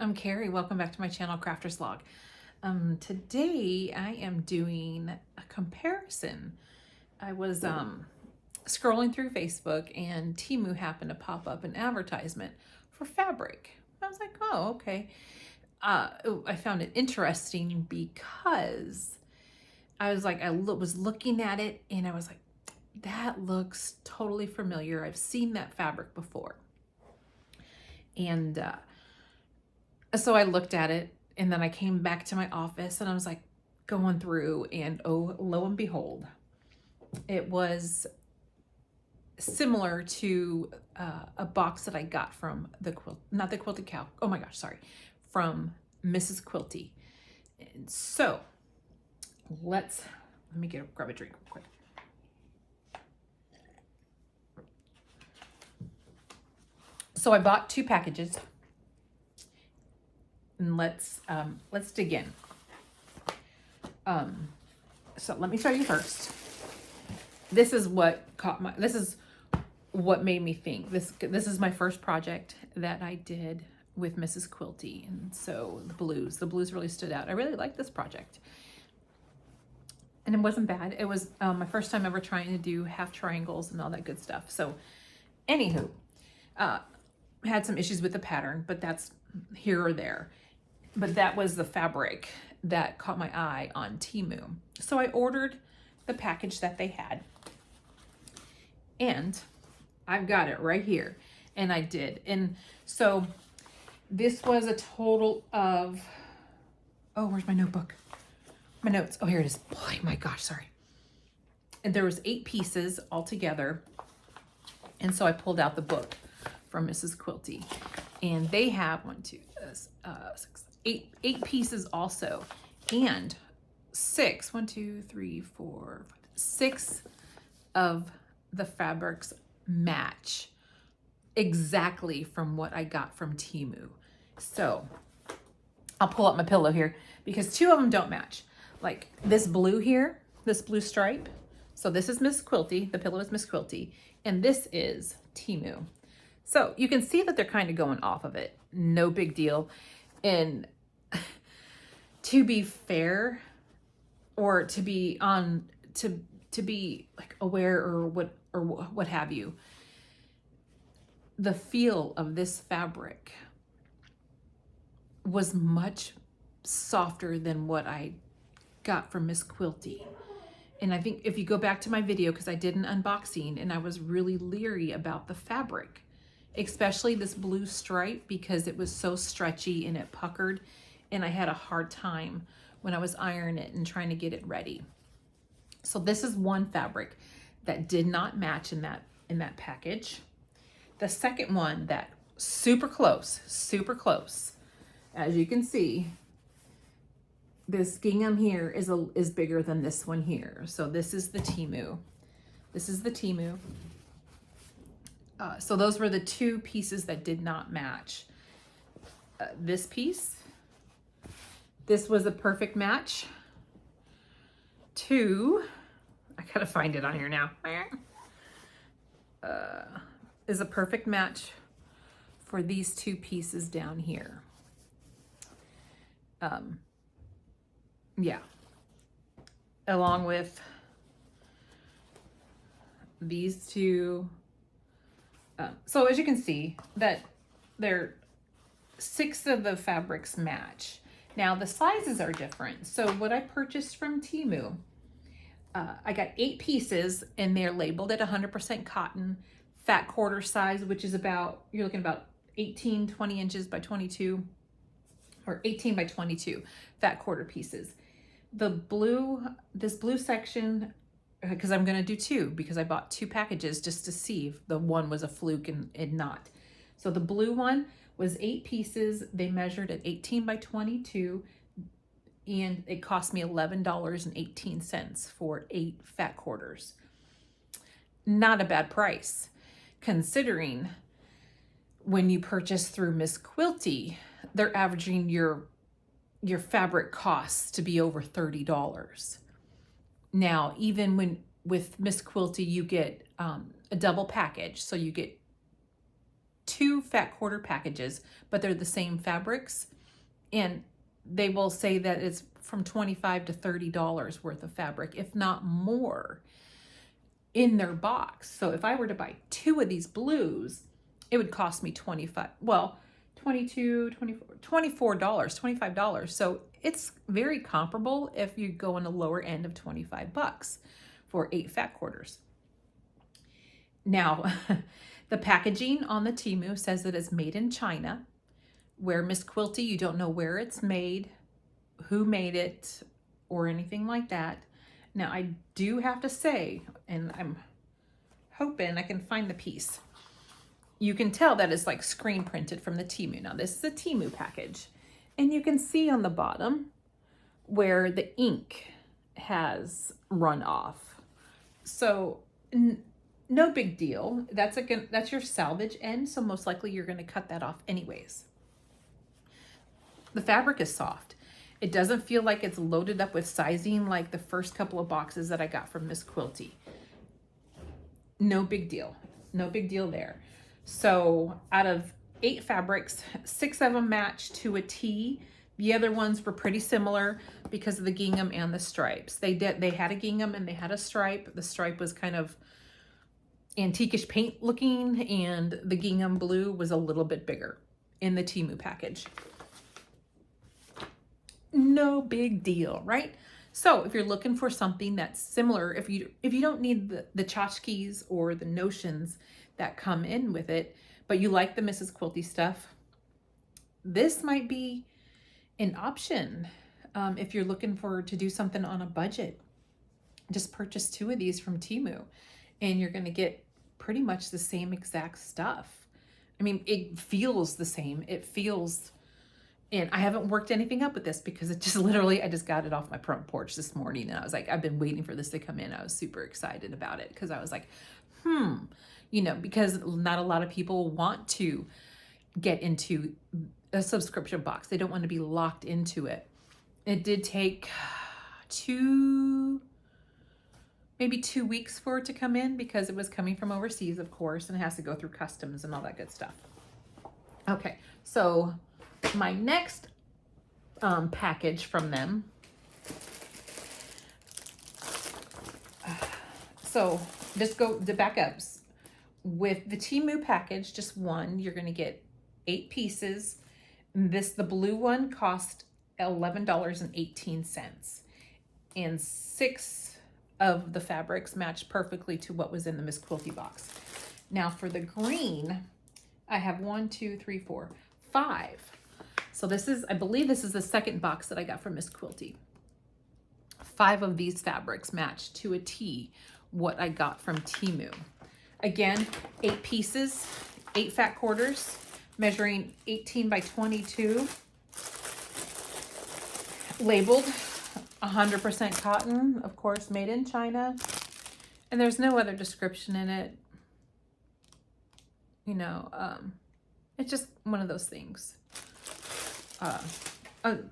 I'm Carrie. Welcome back to my channel, Crafter's Log. Today I am doing a comparison. I was scrolling through Facebook and Temu happened to pop up an advertisement for fabric. I was like, oh, okay. I found it interesting because I was like, was looking at it and I was like, that looks totally familiar. I've seen that fabric before. And so I looked at it and then I came back to my office and I was like going through and oh, lo and behold, it was similar to a box that I got from not the Quilted Cow. Oh my gosh, sorry. From Mrs. Quilty. And so let me grab a drink real quick. So I bought 2 packages. And let's dig in. So let me show you first. This is what made me think. This is my first project that I did with Mrs. Quilty, and so the blues really stood out. I really liked this project, and it wasn't bad. It was my first time ever trying to do half triangles and all that good stuff. So, anywho, had some issues with the pattern, but that's here or there. But that was the fabric that caught my eye on Temu. So I ordered the package that they had. And I've got it right here. And I did. And so this was a total of, oh, where's my notebook? My notes. Oh, here it is. Oh my gosh, sorry. And there was 8 pieces altogether. And so I pulled out the book from Mrs. Quilty. And they have 8 pieces also, and 6 of the fabrics match exactly from what I got from Temu. So I'll pull up my pillow here because 2 of them don't match. Like this blue here, this blue stripe. So this is Miss Quilty, the pillow is Miss Quilty, and this is Temu. So you can see that they're kind of going off of it. No big deal. And to be fair, or to be like aware or what have you, the feel of this fabric was much softer than what I got from Miss Quilty. And I think if you go back to my video, because I did an unboxing and I was really leery about the fabric, especially this blue stripe, because it was so stretchy and it puckered, and I had a hard time when I was ironing it and trying to get it ready. So this is one fabric that did not match in that package. The second one, that super close. As you can see, this gingham here is bigger than this one here. So this is the Temu. So those were the 2 pieces that did not match. This piece, this was a perfect match to, I gotta find it on here now, is a perfect match for these 2 pieces down here. Yeah, along with these 2. So as you can see, that there 6 of the fabrics match. Now the sizes are different. So what I purchased from Temu, I got 8 pieces and they're labeled at 100% cotton, fat quarter size, which is about, you're looking about 20 inches by 22, or 18 by 22 fat quarter pieces. This blue section, because I'm going to do 2, because I bought 2 packages just to see if the one was a fluke and not. So the blue one was 8 pieces. They measured at 18 by 22, and it cost me $11.18 for 8 fat quarters. Not a bad price, considering when you purchase through Miss Quilty, they're averaging your fabric costs to be over $30. Now, even with Miss Quilty, you get a double package. So you get 2 fat quarter packages, but they're the same fabrics, and they will say that it's from $25 to $30 worth of fabric, if not more, in their box. So if I were to buy 2 of these blues, it would cost me $25. So it's very comparable if you go on the lower end of 25 bucks for 8 fat quarters. Now, the packaging on the Temu says that it's made in China, where Miss Quilty, you don't know where it's made, who made it, or anything like that. Now, I do have to say, and I'm hoping I can find the piece, you can tell that it's like screen printed from the Temu. Now, this is a Temu package, and you can see on the bottom where the ink has run off. So, no big deal. That's your salvage end, so most likely you're going to cut that off anyways. The fabric is soft. It doesn't feel like it's loaded up with sizing like the first couple of boxes that I got from Miss Quilty. No big deal. No big deal there. So out of 8 fabrics, 6 of them match to a T. The other ones were pretty similar because of the gingham and the stripes. They had a gingham and they had a stripe. The stripe was kind of antiquish paint looking, and the gingham blue was a little bit bigger in the Temu package. No big deal, right? So if you're looking for something that's similar, if you don't need the tchotchkes or the notions that come in with it, but you like the Mrs. Quilty stuff, this might be an option. If you're looking to do something on a budget, just purchase 2 of these from Temu, and you're going to get pretty much the same exact stuff. I mean, it feels the same. It feels, and I haven't worked anything up with this because it just literally, I just got it off my front porch this morning, and I was like, I've been waiting for this to come in. I was super excited about it because I was like, because not a lot of people want to get into a subscription box. They don't want to be locked into it. It did take maybe 2 weeks for it to come in because it was coming from overseas, of course, and it has to go through customs and all that good stuff. Okay, so my next package from them. So just go to backups. With the Temu package, just one, you're going to get 8 pieces. The blue one cost $11.18, and 6 of the fabrics matched perfectly to what was in the Miss Quilty box. Now for the green, I have 5. So I believe this is the second box that I got from Miss Quilty. 5 of these fabrics match to a T what I got from Temu. Again, 8 pieces, 8 fat quarters, measuring 18 by 22, labeled 100% cotton, of course, made in China, and there's no other description in it. It's just one of those things.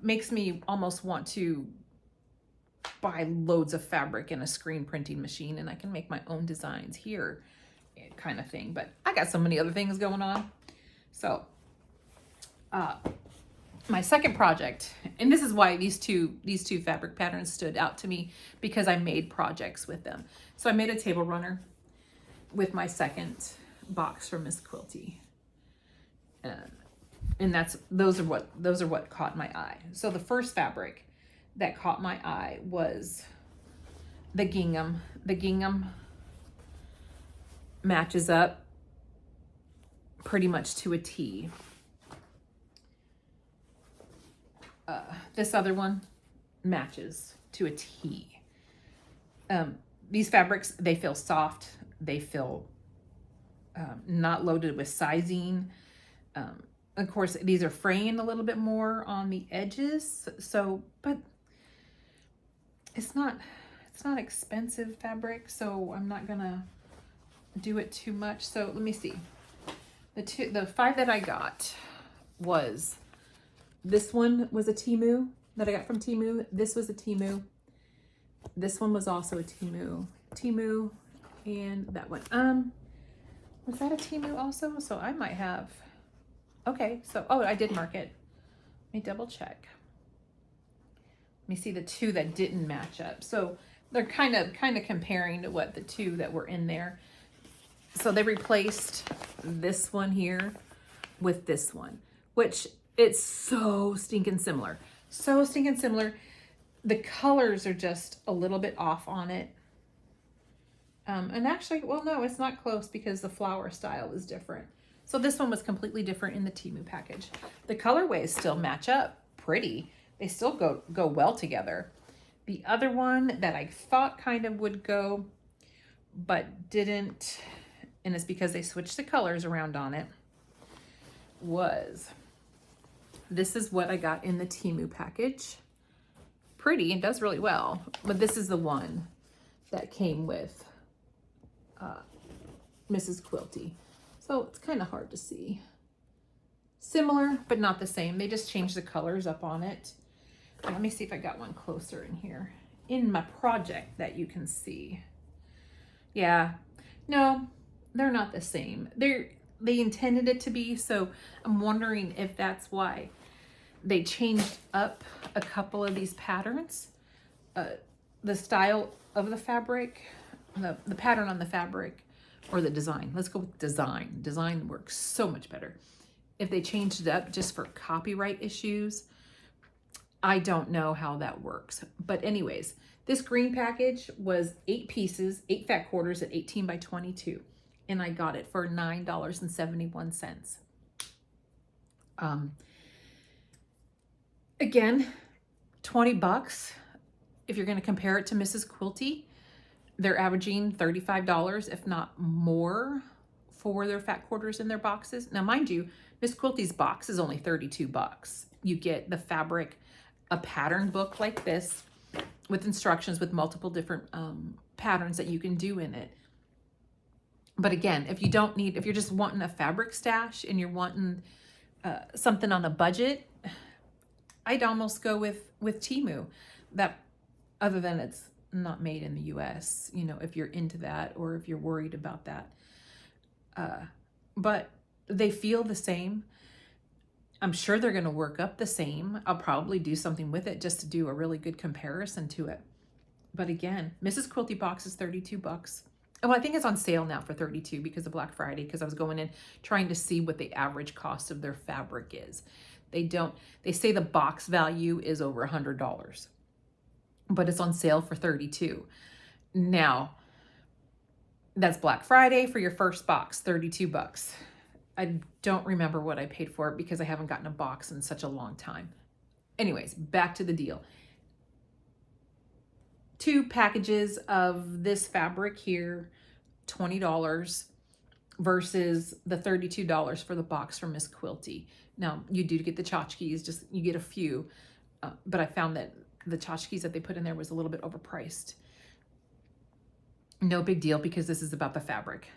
Makes me almost want to buy loads of fabric in a screen printing machine, and I can make my own designs here, kind of thing. But I got so many other things going on. So my second project, and this is why these two fabric patterns stood out to me, because I made projects with them. So I made a table runner with my second box from Miss Quilty, and those are what caught my eye. So the first fabric that caught my eye was the gingham. The gingham matches up pretty much to a T. This other one matches to a T. These fabrics, they feel soft. They feel not loaded with sizing. Of course, these are fraying a little bit more on the edges. So, but it's not expensive fabric, so I'm not gonna do it too much. So let me see. The 5 that I got was, this one was a Temu that I got from Temu. This was a Temu. This one was also a Temu, and that one. Was that a Temu also? So I might have, okay, so, oh, I did mark it. Let me double check. Let me see the two that didn't match up. So they're kind of comparing to what the two that were in there. So they replaced this one here with this one, which it's so stinking similar. So stinking similar. The colors are just a little bit off on it. And actually, well, no, it's not close because the flower style is different. So this one was completely different in the Temu package. The colorways still match up pretty. They still go well together. The other one that I thought kind of would go, but didn't, and it's because they switched the colors around on it, was, this is what I got in the Temu package. Pretty, and does really well, but this is the one that came with Mrs. Quilty. So it's kind of hard to see. Similar, but not the same. They just changed the colors up on it. Let me see if I got one closer in here. In my project that you can see. Yeah, no, they're not the same. They intended it to be, so I'm wondering if that's why they changed up a couple of these patterns. The style of the fabric, the pattern on the fabric, or the design. Let's go with design. Design works so much better. If they changed it up just for copyright issues, I don't know how that works. But anyways, this green package was 8 pieces, 8 fat quarters at 18 by 22. And I got it for $9.71. Again, 20 bucks. If you're going to compare it to Mrs. Quilty, they're averaging $35, if not more, for their fat quarters in their boxes. Now, mind you, Miss Quilty's box is only 32 bucks. You get the fabric, a pattern book like this with instructions with multiple different patterns that you can do in it. But again, if you're just wanting a fabric stash and you're wanting something on a budget, I'd almost go with Temu. That, other than it's not made in the US, you know, if you're into that or if you're worried about that. But they feel the same. I'm sure they're going to work up the same. I'll probably do something with it just to do a really good comparison to it. But again, Mrs. Quilty box is 32 bucks. Oh, I think it's on sale now for 32 because of Black Friday, because I was going in trying to see what the average cost of their fabric is. They say the box value is over $100, but it's on sale for 32. Now, that's Black Friday for your first box, 32 bucks. I don't remember what I paid for it because I haven't gotten a box in such a long time. Anyways, back to the deal. 2 packages of this fabric here, $20 versus the $32 for the box from Miss Quilty. Now, you do get the tchotchkes, just you get a few, but I found that the tchotchkes that they put in there was a little bit overpriced. No big deal because this is about the fabric.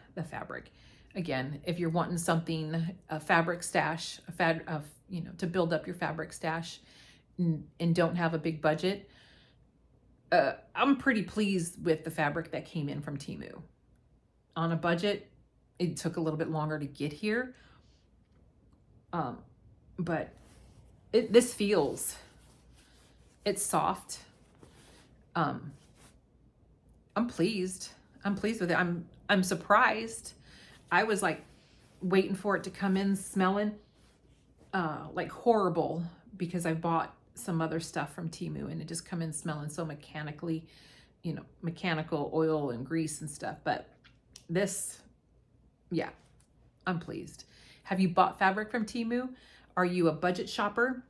Again, if you're wanting something, a fabric stash, to build up your fabric stash and don't have a big budget, I'm pretty pleased with the fabric that came in from Temu. On a budget, it took a little bit longer to get here. But this feels, it's soft. I'm pleased. I'm pleased with it. I'm surprised. I was like waiting for it to come in smelling like horrible because I bought some other stuff from Temu and it just come in smelling so mechanically, mechanical oil and grease and stuff. But this, yeah, I'm pleased. Have you bought fabric from Temu? Are you a budget shopper?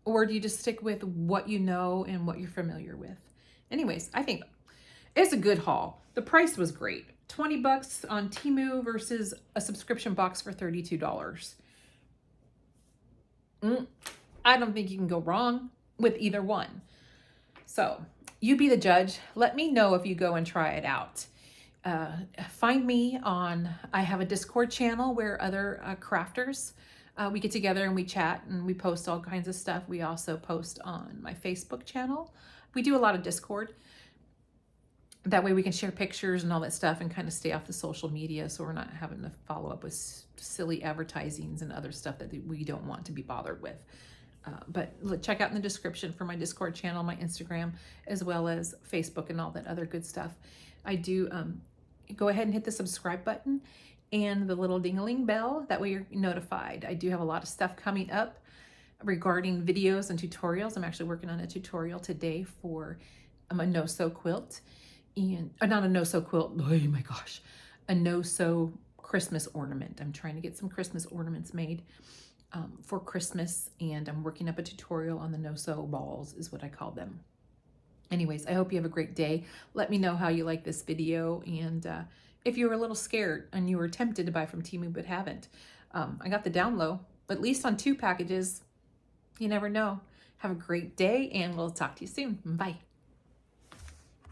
Or do you just stick with what you know and what you're familiar with? Anyways, I think it's a good haul. The price was great. 20 bucks on Temu versus a subscription box for $32. I don't think you can go wrong with either one. So you be the judge. Let me know if you go and try it out. Find me I have a Discord channel where other crafters, we get together and we chat and we post all kinds of stuff. We also post on my Facebook channel. We do a lot of Discord. that way we can share pictures and all that stuff and kind of stay off the social media, so we're not having to follow up with silly advertisings and other stuff that we don't want to be bothered with. But check out in the description for my Discord channel, my Instagram, as well as Facebook and all that other good stuff. I do go ahead and hit the subscribe button and the little ding-a-ling bell. That way you're notified. I do have a lot of stuff coming up regarding videos and tutorials. I'm actually working on a tutorial today for a no-sew quilt. And not a no-sew quilt, oh my gosh, a no-sew Christmas ornament. I'm trying to get some Christmas ornaments made for Christmas, and I'm working up a tutorial on the no-sew balls is what I call them. Anyways, I hope you have a great day. Let me know how you like this video, and if you were a little scared and you were tempted to buy from Temu but haven't. I got the down low, at least on 2 packages. You never know. Have a great day, and we'll talk to you soon. Bye.